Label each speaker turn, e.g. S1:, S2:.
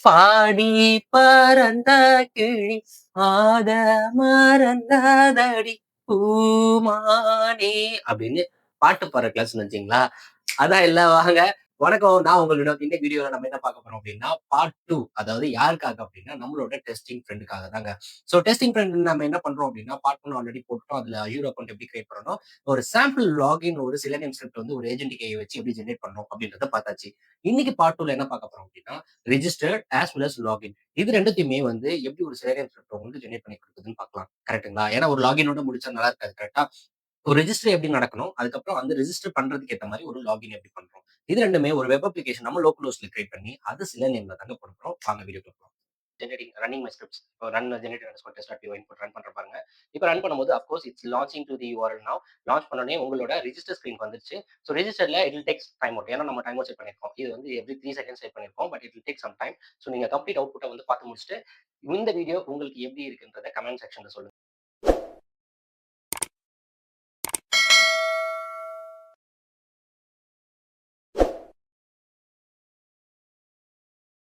S1: பாடி பறந்த கிளி ஆத மறந்ததடி பூமானே அப்படின்னு பாட்டு பாடுற கிளாஸ் வச்சுங்களா. அதான் இல்ல வாங்க. வணக்கம். நான் உங்க வினோத். இந்த வீடியோல நம்ம என்ன பார்க்க போறோம் அப்படின்னா, பார்ட் 2. அதாவது யாருக்காக அப்படின்னா, நம்மளோட டெஸ்டிங் ஃப்ரெண்டுக்காக தாங்க. ஸோ டெஸ்டிங் ஃப்ரெண்ட் நம்ம என்ன பண்றோம் அப்படின்னா, பார்ட் 1 ஆல்ரெடி போட்டுட்டோம். அதுல Azure அக்கவுண்ட் எப்படி கிரியேட் பண்ணணும், ஒரு சாம்பிள் லாகின் ஒரு செலனியம் ஸ்கிரிப்ட் வந்து ஒரு ஏஜென்ட் கையை வச்சு எப்படி ஜெனரேட் பண்ணணும் அப்படின்றத பார்த்தாச்சு. இன்னைக்கு பார்ட் 2ல என்ன பார்க்க போறோம் அப்படின்னா, registered as well as login. இது 2த்தையுமே வந்து எப்படி ஒரு செலனியம் ஸ்கிரிப்ட் உங்களுக்கு ஜெனரேட் பண்ணி குடுக்குதுன்னு பார்க்கலாம். கரெக்ட்டுங்களா? ஏன்னா ஒரு லாகினோட முடிச்சா நல்லா இருக்காது. கரெக்ட்டா? ஒரு ரெஜிஸ்டர் எப்படி நடக்கணும்? அதுக்கப்புறம் அந்த ரெஜிஸ்டர் பண்றதுக்கு ஏத்த மாரி ஒரு லாகின் எப்படி பண்றோம்? இது 2மே ஒரு வெப் அப்ளிகேஷன் நம்ம லோக்கல் ஹோஸ்ட்ல கிரியேட் பண்ணி, அது சில நேம்ல தாங்க பண்ண போறோம். வாங்க வீடியோக்குள்ள போலாம். Generating running my scripts. இப்போ run generator underscore test dot py input run பண்றேன் பாருங்க. இப்போ ரன் பண்ணும்போது of course it's launching to the URL now. Launch பண்ணோனே உங்களோட ரிஜிஸ்டர் ஸ்கிரீன்க்கு வந்துருச்சு. ஸோ ரிஜிஸ்டர்ல it will takes time out. ஏன்னா நம்ம டைம் அவுட் செட் பண்ணியிருக்கோம். இது வந்து எவ்ரி 3 செகண்ட்ஸ் செட் பண்ணியிருக்கோம். But it will take some time. So நீங்க கம்ப்ளீட் அவுட்புட்ட வந்து பார்த்து முடிச்சுட்டு, இந்த வீடியோ உங்களுக்கு எப்படி இருக்குன்றத கமெண்ட் செக்ஷன்ல சொல்லுங்க.